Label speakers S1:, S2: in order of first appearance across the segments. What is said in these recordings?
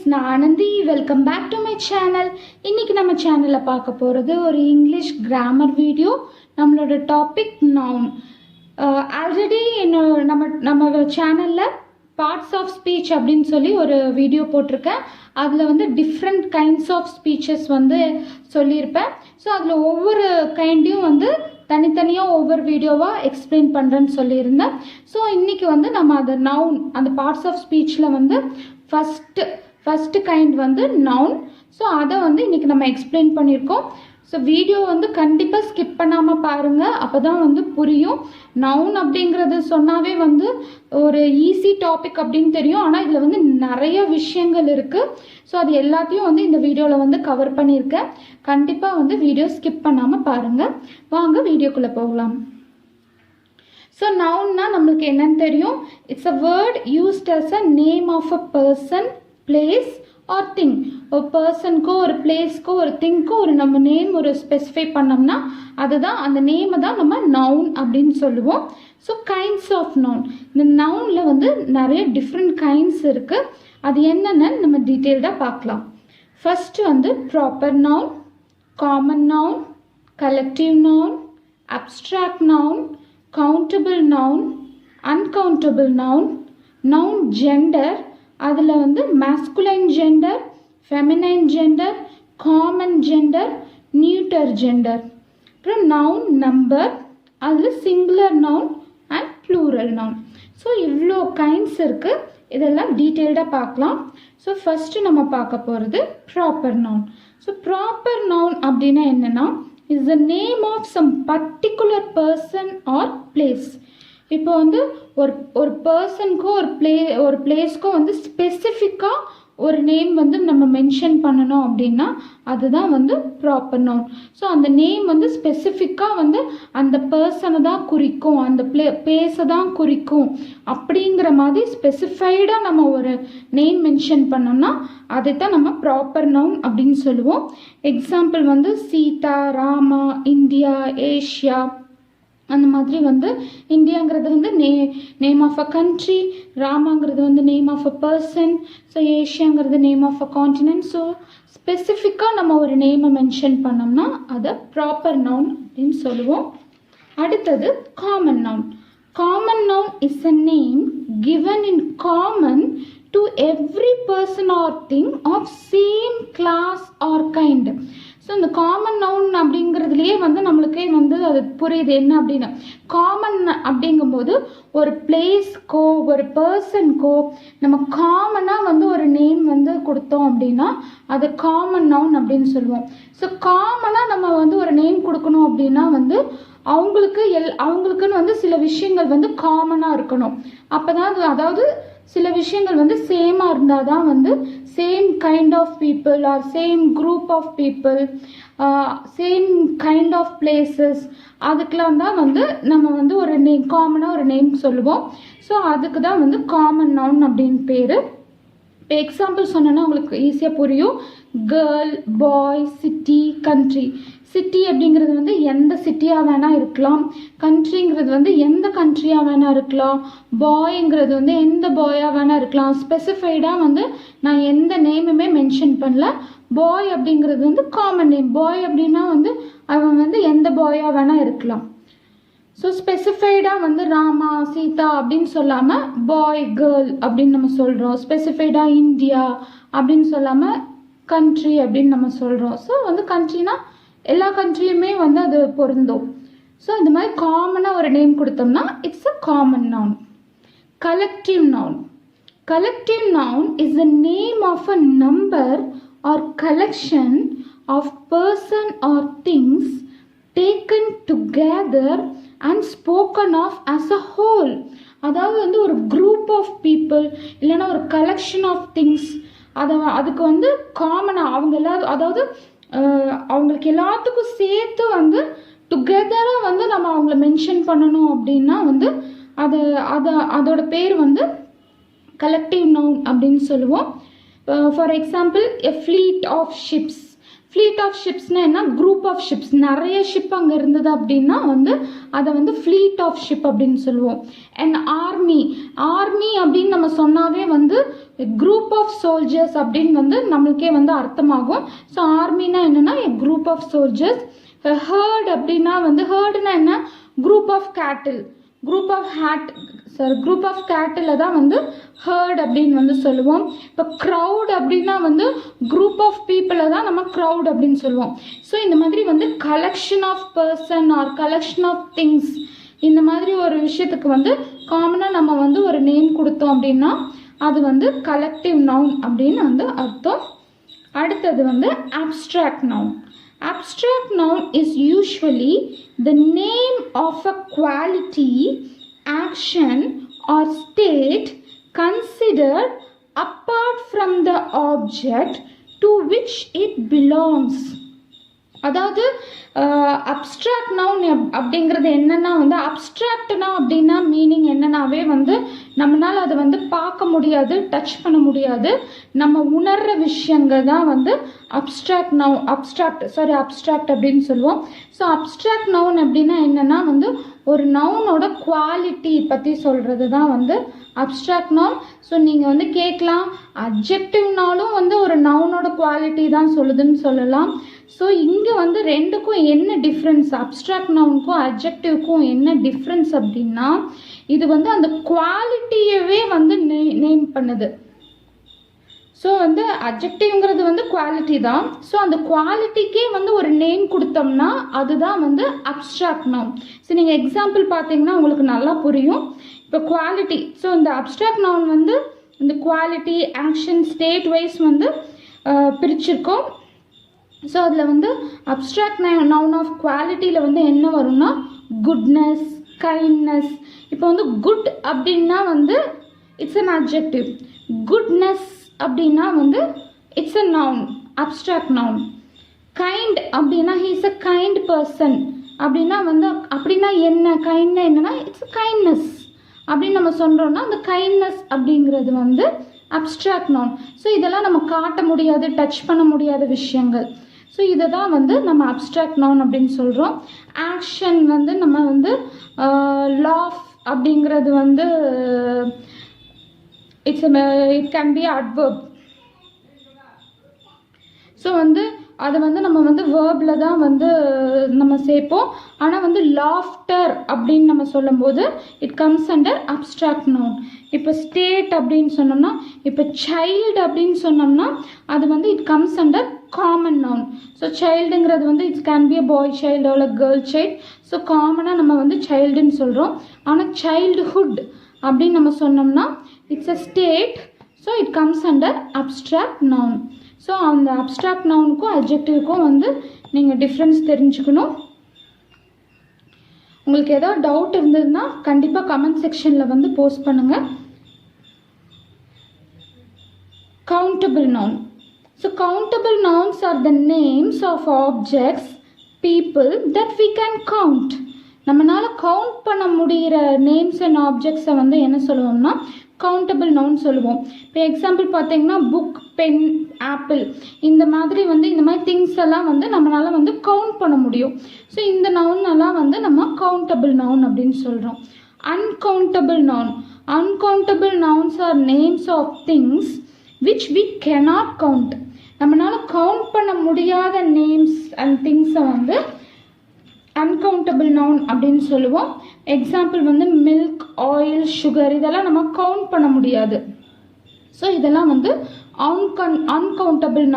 S1: நான் Anandhi. Welcome back to my channel. இன்றைக்கி நம்ம சேனலில் பார்க்க போகிறது ஒரு இங்கிலீஷ் கிராமர் வீடியோ. நம்மளோட டாபிக் நவுன். ஆல்ரெடி நம்ம சேனலில் பார்ட்ஸ் ஆஃப் ஸ்பீச் அப்படின்னு சொல்லி ஒரு வீடியோ போட்டிருக்கேன். அதில் வந்து டிஃப்ரெண்ட் கைண்ட்ஸ் ஆஃப் ஸ்பீச்சஸ் வந்து சொல்லியிருப்பேன். ஸோ அதில் ஒவ்வொரு கைண்டையும் வந்து தனித்தனியாக ஒவ்வொரு வீடியோவாக எக்ஸ்பிளைன் பண்ணுறேன்னு சொல்லியிருந்தேன். ஸோ இன்றைக்கி வந்து நம்ம அந்த நவுன், அந்த பார்ட்ஸ் ஆஃப் ஸ்பீச்சில் வந்து ஃபஸ்ட்டு கைண்ட் வந்து நவுன். ஸோ அதை வந்து இன்றைக்கி நம்ம எக்ஸ்பிளைன் பண்ணியிருக்கோம். ஸோ வீடியோ வந்து கண்டிப்பாக ஸ்கிப் பண்ணாமல் பாருங்கள், அப்போ தான் வந்து புரியும். நவுன் அப்படிங்கிறது சொன்னாவே வந்து ஒரு ஈஸி டாபிக் அப்படின்னு தெரியும், ஆனால் இதில் வந்து நிறைய விஷயங்கள் இருக்குது. ஸோ அது எல்லாத்தையும் வந்து இந்த வீடியோவில் வந்து கவர் பண்ணியிருக்கேன். கண்டிப்பாக வந்து வீடியோ ஸ்கிப் பண்ணாமல் பாருங்கள். வாங்க வீடியோக்குள்ளே போகலாம். ஸோ நவுன்னா நம்மளுக்கு என்னன்னு தெரியும். It's a word used as a name of a person, place or thing. ஒரு பர்சனுக்கோ ஒரு பிளேஸ்க்கோ ஒரு திங்க்கோ ஒரு நம்ம நேம் ஒரு ஸ்பெசிஃபை பண்ணோம்னா அதுதான், அந்த நேமை தான் நம்ம நவுன் அப்படின்னு சொல்லுவோம். So kinds of noun. இந்த நவுனில் வந்து நிறைய டிஃப்ரெண்ட் கைண்ட்ஸ் இருக்குது. அது என்னென்னு நம்ம டீட்டெயில்டாக பார்க்கலாம். ஃபஸ்ட்டு வந்து proper noun, common noun, collective noun, abstract noun, countable noun, uncountable noun, noun gender. அதில் வந்து masculine gender, feminine gender, common gender, neuter gender. அப்புறம் நவுன் நம்பர், அதில் singular noun and plural noun. So இவ்வளோ kinds இருக்குது. இதெல்லாம் டீட்டெயில்டாக பார்க்கலாம். So first நம்ம பார்க்க போகிறது proper noun. So proper noun அப்படின்னா என்னென்னா, is the name of some particular person or place. இப்போ வந்து ஒரு பர்சனுக்கோ ஒரு பிளேஸ்க்கோ வந்து ஸ்பெசிஃபிக்காக ஒரு நேம் வந்து நம்ம மென்ஷன் பண்ணணும் அப்படின்னா அதுதான் வந்து ப்ராப்பர் நவுன். ஸோ அந்த நேம் வந்து ஸ்பெசிஃபிக்காக வந்து அந்த பர்சனை தான் குறிக்கும், அந்த பிளேஸை தான் குறிக்கும் அப்படிங்கிற மாதிரி ஸ்பெசிஃபைடாக நம்ம ஒரு நேம் மென்ஷன் பண்ணோம்னா அதை தான் நம்ம ப்ராப்பர் நவுன் அப்படின்னு சொல்லுவோம். எக்ஸாம்பிள் வந்து சீதா, ராமா, இந்தியா, ஏஷியா, அந்த மாதிரி வந்து இந்தியாங்கிறது வந்து நேம் ஆஃப் அ கண்ட்ரி, ராமாங்கிறது வந்து name of a person, so ஏஷியாங்கிறது name of a continent. So ஸ்பெசிஃபிக்காக நம்ம ஒரு நேமை மென்ஷன் பண்ணோம்னா அதை ப்ராப்பர் நவுன் அப்படின்னு சொல்லுவோம். அடுத்தது common noun. Common noun is a name given in common to every person or thing of same class or kind. So இந்த காமன் நவுன் அப்படிங்கிறதுலையே வந்து நம்மளுக்கே வந்து அது புரியுது என்ன அப்படின்னு. காமன் அப்படிங்கும்போது ஒரு பிளேஸ்க்கோ ஒரு பர்சனுக்கோ நம்ம காமனாக வந்து ஒரு நேம் வந்து கொடுத்தோம் அப்படின்னா அது காமன் நவுன் அப்படின்னு சொல்லுவோம். ஸோ காமனாக நம்ம வந்து ஒரு நேம் கொடுக்கணும் அப்படின்னா வந்து அவங்களுக்குன்னு வந்து சில விஷயங்கள் வந்து காமனாக இருக்கணும். அப்போ தான் அதாவது சில விஷயங்கள் வந்து சேமாக இருந்தால் தான் வந்து same kind of people or same group of people, same kind of places, அதுக்கெலாம் தான் வந்து நம்ம வந்து ஒரு நேம் காமனாக ஒரு நேம் சொல்லுவோம். ஸோ அதுக்கு தான் வந்து காமன் நவுன் அப்படின்னு பேர். இப்போ எக்ஸாம்பிள் சொன்னோன்னா உங்களுக்கு ஈஸியாக புரியும். கேர்ள், பாய், சிட்டி, கண்ட்ரி. சிட்டி அப்படிங்கிறது வந்து எந்த சிட்டியாக வேணால் இருக்கலாம், கண்ட்ரிங்கிறது வந்து எந்த கண்ட்ரியாக வேணால் இருக்கலாம், பாய்ங்கிறது வந்து எந்த பாயாக வேணால் இருக்கலாம். ஸ்பெசிஃபைடாக வந்து நான் எந்த நேமுமே மென்ஷன் பண்ணல. பாய் அப்படிங்கிறது வந்து காமன் நேம். பாய் அப்படின்னா வந்து அவன் வந்து எந்த பாயாக வேணால் இருக்கலாம். ஸோ ஸ்பெசிஃபைடாக வந்து ராமா, சீதா அப்படின்னு சொல்லாமல் பாய், கேர்ள் அப்படின்னு நம்ம சொல்கிறோம். ஸ்பெசிஃபைடாக இந்தியா அப்படின்னு சொல்லாமல் கண்ட்ரி அப்படின்னு நம்ம சொல்கிறோம். ஸோ வந்து கண்ட்ரினா எல்லா கண்ட்ரியுமே வந்து அது பொருந்தும். ஸோ இந்த மாதிரி காமனாக ஒரு நேம் கொடுத்தோம்னா it's a common noun. Collective noun. Collective noun is the name of a number or collection of person or things taken together and spoken of as a whole. அதாவது வந்து ஒரு குரூப் ஆஃப் பீப்புள் இல்லைன்னா ஒரு collection of things, அதுக்கு வந்து காமனாக அவங்க எல்லாரும், அதாவது அவங்களுக்கு எல்லாத்துக்கும் சேர்த்து வந்து டுகெதராக வந்து நம்ம அவங்கள மென்ஷன் பண்ணணும் அப்படின்னா வந்து அதோட பேர் வந்து கலெக்டிவ் நவுன் அப்படின்னு சொல்லுவோம். For example a fleet of ships. Fleet of ஷிப்ஸ்னால் என்ன, குரூப் ஆஃப் ஷிப்ஸ், நிறைய ஷிப் அங்கே இருந்தது அப்படின்னா வந்து அதை வந்து ஃப்ளீட் ஆஃப் ஷிப் அப்படின்னு சொல்லுவோம். அண்ட் ஆர்மி, ஆர்மி அப்படின்னு நம்ம சொன்னாவே வந்து குரூப் ஆஃப் சோல்ஜர்ஸ் அப்படின்னு வந்து நம்மளுக்கே வந்து அர்த்தமாகும். ஸோ ஆர்மினா என்னென்னா குரூப் ஆஃப் சோல்ஜர்ஸ். ஹர்ட் அப்படின்னா வந்து ஹர்டுனா என்ன, group of cattle, group of cattle தான் வந்து ஹர்ட் அப்படின்னு வந்து சொல்லுவோம். இப்போ க்ரௌட் அப்படின்னா வந்து குரூப் ஆஃப் பீப்புளை தான் நம்ம க்ரௌட் அப்படின்னு சொல்லுவோம். ஸோ இந்த மாதிரி வந்து collection of person or collection of things, இந்த மாதிரி ஒரு விஷயத்துக்கு வந்து காமனாக நம்ம வந்து ஒரு நேம் கொடுத்தோம் அப்படின்னா அது வந்து கலெக்டிவ் நவுன் அப்படின்னு வந்து அர்த்தம். அடுத்தது வந்து abstract noun. Abstract noun is usually the name of a quality, action or state considered apart from the object to which it belongs. அதாவது அப்ட்ராக்ட் நவுன் அப்படிங்கிறது என்னன்னா வந்து அப்ட்ராக்ட்னா அப்படின்னா மீனிங் என்னன்னாவே வந்து நம்மளால் அதை வந்து பார்க்க முடியாது, டச் பண்ண முடியாது, நம்ம உணர்கிற விஷயங்கள் தான் வந்து அப்ட்ராக்ட் அப்படின்னு சொல்லுவோம். ஸோ அப்ட்ராக்ட் நவுன் அப்படின்னா என்னென்னா வந்து ஒரு நவுனோட குவாலிட்டி பற்றி சொல்கிறது தான் வந்து அப்ட்ராக்ட் நவுன். ஸோ நீங்கள் வந்து கேட்கலாம், அட்ஜெக்டிவ்னாலும் வந்து ஒரு நவுனோட குவாலிட்டி தான் சொல்லுதுன்னு சொல்லலாம். ஸோ இங்கே வந்து ரெண்டுக்கும் என்ன டிஃப்ரென்ஸ், அப்ட்ராக்ட் நவுனுக்கும் அட்ஜெக்டிவ்க்கும் என்ன டிஃப்ரென்ஸ் அப்படின்னா இது வந்து அந்த குவாலிட்டியவே வந்து நேம் பண்ணுது. ஸோ வந்து அட்ஜெக்டிவ்ங்கிறது வந்து குவாலிட்டி தான். ஸோ அந்த குவாலிட்டிக்கே வந்து ஒரு நேம் கொடுத்தோம்னா அதுதான் வந்து அப்ட்ராக்ட் நவுன். ஸோ நீங்கள் எக்ஸாம்பிள் பார்த்தீங்கன்னா உங்களுக்கு நல்லா புரியும். இப்போ குவாலிட்டி, ஸோ இந்த அப்ட்ராக்ட் நவுன் வந்து இந்த குவாலிட்டி, ஆக்ஷன், ஸ்டேட் வைஸ் வந்து பிரிச்சிருக்கோம். ஸோ அதில் வந்து அப்ட்ராக்ட் நவுன் ஆஃப் குவாலிட்டியில் வந்து என்ன வரும்னா குட்னஸ், கைண்ட்னஸ். இப்போ வந்து குட் அப்படின்னா வந்து இட்ஸ் அன் அட்ஜெக்டிவ், குட்னஸ் அப்படின்னா வந்து it's a noun, abstract noun. Kind அப்படின்னா he is a kind person அப்படின்னா வந்து அப்படின்னா என்ன, கைண்ட்னா என்னன்னா இட்ஸ் அ கைண்ட்னஸ் அப்படின்னு நம்ம சொல்கிறோன்னா அந்த கைண்ட்னஸ் அப்படிங்கிறது வந்து அப்ட்ராக்ட் நவுன். ஸோ இதெல்லாம் நம்ம காட்ட முடியாது, டச் பண்ண முடியாத விஷயங்கள். ஸோ இதை தான் வந்து நம்ம அப்ட்ராக்ட் நவுன் அப்படின்னு சொல்கிறோம். ஆக்ஷன் வந்து நம்ம வந்து லாஃப் அப்படிங்கிறது வந்து it can be adverb. So வந்து அதை வந்து நம்ம வந்து வேர்பில் தான் வந்து நம்ம சேர்ப்போம். ஆனால் வந்து லாஃப்டர் அப்படின்னு நம்ம சொல்லும்போது it comes under abstract noun. இப்போ ஸ்டேட் அப்படின்னு சொன்னோம்னா, இப்போ சைல்டு அப்படின்னு சொன்னோம்னா அது வந்து it comes under common noun. So சைல்டுங்கிறது வந்து it's can be a boy child or girl child. So காமனாக நம்ம வந்து சைல்டுன்னு சொல்கிறோம். ஆனால் சைல்டுஹுட் அப்படின்னு நம்ம சொன்னோம்னா it's a state. So it comes under abstract noun. So அந்த அப்ட்ராக்ட் நவுனுக்கும் அட்ஜெக்டிவ்க்கும் வந்து நீங்கள் டிஃப்ரென்ஸ் தெரிஞ்சுக்கணும். உங்களுக்கு ஏதாவது டவுட் இருந்ததுன்னா கண்டிப்பாக கமெண்ட் செக்ஷனில் வந்து போஸ்ட் பண்ணுங்கள். Countable noun. So countable nouns are the names of objects, people that we can count. நம்மளால கவுண்ட் பண்ண முடிகிற நேம்ஸ் அண்ட் ஆப்ஜெக்ட்ஸை வந்து என்ன சொல்லுவோம்னா கவுண்டபிள் நவுன் சொல்லுவோம். இப்போ எக்ஸாம்பிள் பார்த்தீங்கன்னா புக், பென், ஆப்பிள், இந்த மாதிரி திங்ஸ் எல்லாம் வந்து நம்மளால் வந்து கவுண்ட் பண்ண முடியும். ஸோ இந்த நவுன் எல்லாம் வந்து நம்ம கவுண்டபிள் நவுன் அப்படின்னு சொல்கிறோம். Uncountable noun. Uncountable nouns are names of things which we cannot count. நம்மளால கவுண்ட் பண்ண முடியாத நேம்ஸ் அண்ட் திங்ஸை வந்து அன்கவுண்டபிள் நவுன் அப்படின்னு சொல்லுவோம். எக்ஸாம்பிள் வந்து மில்க், ஆயில், சுகர், இதெல்லாம் நம்ம கவுண்ட் பண்ண முடியாது. ஸோ இதெல்லாம் வந்து அன்கவுண்டபிள்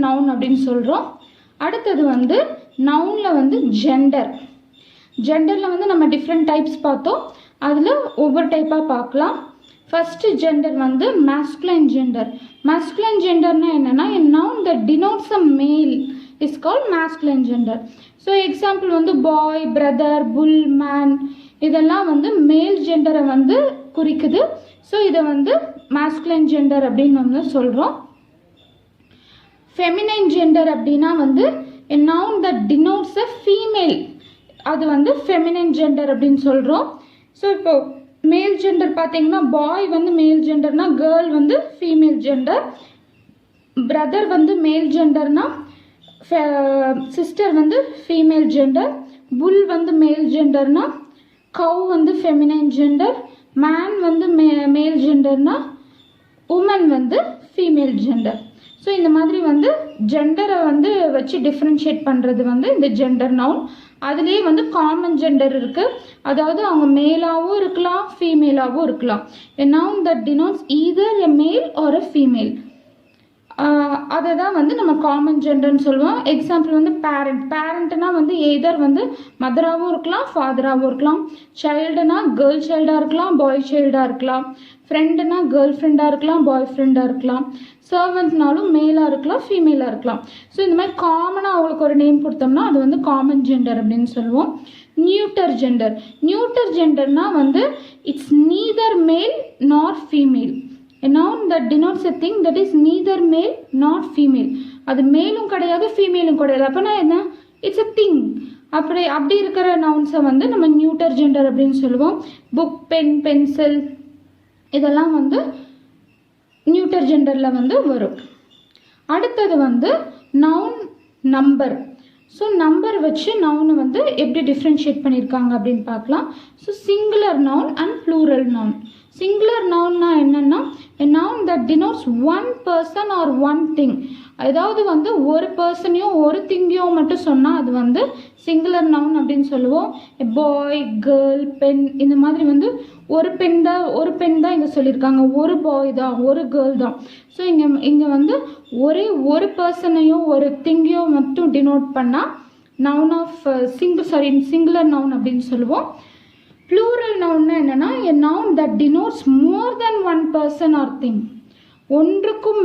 S1: நவுன் அப்படின்னு சொல்கிறோம். அடுத்தது வந்து நவுனில் வந்து ஜெண்டர். ஜெண்டரில் வந்து நம்ம டிஃப்ரெண்ட் டைப்ஸ் பார்த்தோம். அதில் ஒவ்வொரு டைப்பாக பார்க்கலாம். ஃபர்ஸ்ட் ஜெண்டர் வந்து masculine gender. Masculine genderனா என்னன்னா a noun that denotes a male is called masculine gender. So example வந்து பாய், பிரதர், புல், மேன், இதெல்லாம் வந்து மேல் ஜெண்டரை வந்து குறிக்குது. ஸோ இதை வந்து masculine gender அப்படின்னு வந்து சொல்கிறோம். feminine gender அப்படின்னா வந்து a noun that denotes a female, அது வந்து feminine gender அப்படின்னு சொல்கிறோம். ஸோ இப்போ மேல் ஜெண்டர் பார்த்தீங்கன்னா பாய் வந்து மேல் ஜெண்டர்னா கேர்ள் வந்து ஃபீமேல் ஜெண்டர். பிரதர் வந்து மேல் ஜெண்டர்னா சிஸ்டர் வந்து ஃபீமேல் ஜெண்டர். புல் வந்து மேல் ஜெண்டர்னா கவ் வந்து ஃபெமினைன் ஜெண்டர். மேன் வந்து மேல் ஜெண்டர்னா உமன் வந்து ஃபீமேல் ஜெண்டர். ஸோ இந்த மாதிரி வந்து ஜெண்டரை வந்து வச்சு டிஃப்ரென்ஷியேட் பண்ணுறது வந்து இந்த ஜெண்டர் நவுன். அதுலேயே வந்து காமன் ஜெண்டர் இருக்குது, அதாவது அவங்க மேலாகவும் இருக்கலாம் ஃபீமேலாகவும் இருக்கலாம். a noun that denotes either a male or a female. அதை தான் வந்து நம்ம காமன் ஜெண்டர்னு சொல்லுவோம். எக்ஸாம்பிள் வந்து பேரண்ட்னா வந்து எய்தர் வந்து மதராகவும் இருக்கலாம் ஃபாதராகவும் இருக்கலாம். சைல்டுனா கேர்ள் சைல்டாக இருக்கலாம் பாய் சைல்டாக இருக்கலாம். ஃப்ரெண்டுனா கேர்ள் ஃப்ரெண்டாக இருக்கலாம் பாய் ஃப்ரெண்டாக இருக்கலாம். சர்வெண்ட்னாலும் மேலாக இருக்கலாம் ஃபீமேலாக இருக்கலாம். ஸோ இந்த மாதிரி காமனாக அவங்களுக்கு ஒரு நேம் கொடுத்தோம்னா அது வந்து காமன் ஜெண்டர் அப்படின்னு சொல்லுவோம். நியூட்டர் ஜெண்டர். நியூட்டர் ஜெண்டர்னா வந்து இட்ஸ் நீதர் மேல் நார் female. A noun that denotes a thing that is neither male nor female. அது மேலும் கிடையாது ஃபீமேலும் கிடையாது. அப்போனா என்ன? It's a thing. அப்படி இருக்கிற நவுன்ஸை வந்து நம்ம நியூட்டர் ஜெண்டர் அப்படின்னு சொல்லுவோம். புக், பென், பென்சில் இதெல்லாம் வந்து நியூட்டர் ஜெண்டரில் வந்து வரும். அடுத்தது வந்து நவுன் நம்பர். ஸோ நம்பர் வச்சு நவுனை வந்து எப்படி டிஃப்ரென்ஷியேட் பண்ணியிருக்காங்க அப்படின்னு பார்க்கலாம். So singular noun and plural noun. Singular நவுன்னா என்னென்னா a noun that denotes one person or one thing. அதாவது வந்து ஒரு பர்சனையோ ஒரு திங்கையோ மட்டும் சொன்னால் அது வந்து சிங்குலர் நவுன் அப்படின்னு சொல்லுவோம். பாய், கேர்ள், பென் இந்த மாதிரி வந்து ஒரு பெண் தான் இங்கே சொல்லியிருக்காங்க, ஒரு பாய் தான் ஒரு கேர்ள் தான். ஸோ இங்கே வந்து ஒரு பர்சனையோ ஒரு திங்கையோ மட்டும் டினோட் பண்ணால் நவுன் ஆஃப் சிங்குலர் நவுன் அப்படின்னு சொல்லுவோம். ப்ளூரல் நவுன்னா என்னென்னா a noun that denotes more than one person or thing. ஒன்றுக்கும்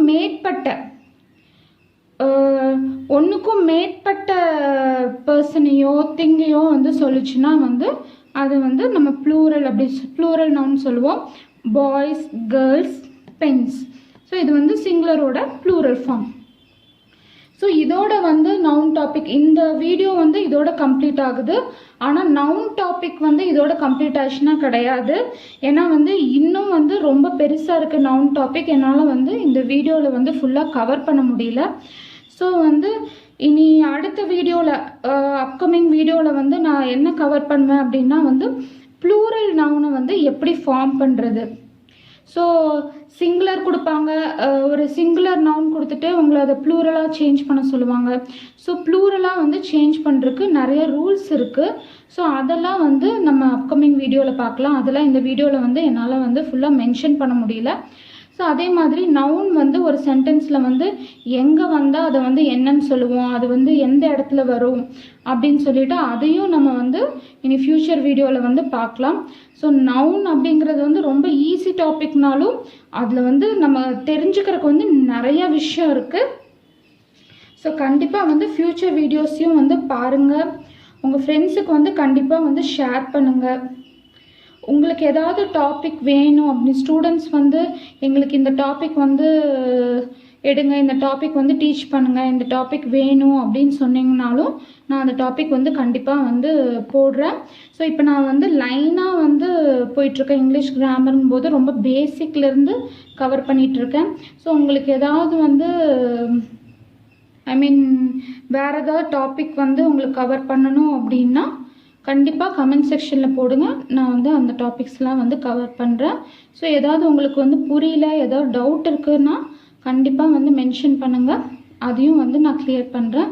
S1: மேற்பட்ட பர்சனையோ திங்கையோ வந்து சொல்லிச்சுன்னா வந்து அது வந்து நம்ம ப்ளூரல் நவுன் சொல்லுவோம். Boys, girls, pens. ஸோ இது வந்து சிங்குலரோட ப்ளூரல் ஃபார்ம். ஸோ இதோட வந்து நவுன் டாபிக் இந்த வீடியோ வந்து இதோட கம்ப்ளீட் ஆகுது. ஆனால் நவுன் டாபிக் வந்து இதோட கம்ப்ளீட் ஆச்சுன்னா கிடையாது. ஏன்னா வந்து இன்னும் வந்து ரொம்ப பெருசாக இருக்குது நவுன் டாபிக். என்னால் வந்து இந்த வீடியோவில் வந்து ஃபுல்லாக கவர் பண்ண முடியல. ஸோ வந்து இனி அடுத்த வீடியோவில் அப்கமிங் வீடியோவில் வந்து நான் என்ன கவர் பண்ணுவேன் அப்படின்னா வந்து ப்ளூரல் நவுனை வந்து எப்படி ஃபார்ம் பண்ணுறது. ஸோ சிங்குலர் கொடுப்பாங்க, ஒரு சிங்குலர் நவுன் கொடுத்துட்டு உங்களை அதை ப்ளூரலாக சேஞ்ச் பண்ண சொல்லுவாங்க. ஸோ ப்ளூரலாக வந்து சேஞ்ச் பண்ணுறதுக்கு நிறைய ரூல்ஸ் இருக்குது. ஸோ அதெல்லாம் வந்து நம்ம அப்கமிங் வீடியோவில் பார்க்கலாம். அதெல்லாம் இந்த வீடியோவில் வந்து என்னால் வந்து ஃபுல்லாக மென்ஷன் பண்ண முடியல. ஸோ அதே மாதிரி நவுன் வந்து ஒரு சென்டென்ஸில் வந்து எங்கே வந்தால் அதை வந்து என்னன்னு சொல்லுவோம், அது வந்து எந்த இடத்துல வரும் அப்படின்னு சொல்லிட்டு அதையும் நம்ம வந்து இனி ஃப்யூச்சர் வீடியோவில் வந்து பார்க்கலாம். ஸோ நவுன் அப்படிங்கிறது வந்து ரொம்ப ஈஸி டாபிக்னாலும் அதில் வந்து நம்ம தெரிஞ்சுக்கிறதுக்கு வந்து நிறைய விஷயம் இருக்குது. ஸோ கண்டிப்பாக வந்து ஃப்யூச்சர் வீடியோஸையும் வந்து பாருங்கள். உங்கள் ஃப்ரெண்ட்ஸுக்கு வந்து கண்டிப்பாக வந்து ஷேர் பண்ணுங்கள். உங்களுக்கு ஏதாவது டாபிக் வேணும் அப்படின்னு ஸ்டூடெண்ட்ஸ் வந்து எங்களுக்கு இந்த டாபிக் வந்து எடுங்க, இந்த டாபிக் வந்து டீச் பண்ணுங்கள், இந்த டாபிக் வேணும் அப்படின்னு சொன்னீங்கனாலும் நான் அந்த டாபிக் வந்து கண்டிப்பாக வந்து போடுறேன். ஸோ இப்போ நான் வந்து லைனாக வந்து போயிட்டுருக்கேன். இங்கிலீஷ் கிராமருங்கும் போது ரொம்ப பேசிக்லேருந்து கவர் பண்ணிகிட்ருக்கேன். ஸோ உங்களுக்கு ஏதாவது வந்து வேறு ஏதாவது டாபிக் வந்து உங்களுக்கு கவர் பண்ணணும் அப்படின்னா கண்டிப்பாக கமெண்ட் செக்ஷனில் போடுங்க. நான் வந்து அந்த டாபிக்ஸ்லாம் வந்து கவர் பண்ணுறேன். ஸோ ஏதாவது உங்களுக்கு வந்து புரியல, ஏதாவது டவுட் இருக்குன்னா கண்டிப்பாக வந்து மென்ஷன் பண்ணுங்கள், அதையும் வந்து நான் கிளியர் பண்ணுறேன்.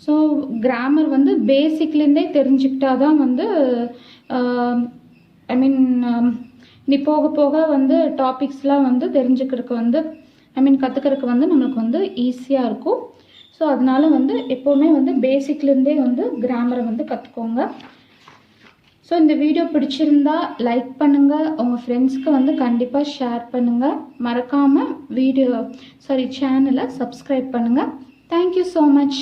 S1: ஸோ கிராமர் வந்து பேசிக்லேருந்தே தெரிஞ்சுக்கிட்டா தான் வந்து நீ போக போக வந்து டாபிக்ஸ்லாம் வந்து தெரிஞ்சுக்கிறதுக்கு வந்து கற்றுக்கிறதுக்கு வந்து நம்மளுக்கு வந்து ஈஸியாக இருக்கும். ஸோ அதனால வந்து எப்போவுமே வந்து பேசிக்லேருந்தே வந்து கிராமரை வந்து கற்றுக்கோங்க. ஸோ இந்த வீடியோ பிடிச்சிருந்தா லைக் பண்ணுங்கள், உங்கள் ஃப்ரெண்ட்ஸ்க்கு வந்து கண்டிப்பாக ஷேர் பண்ணுங்கள். மறக்காமல் சேனலை சப்ஸ்கிரைப் பண்ணுங்கள். Thank you so much.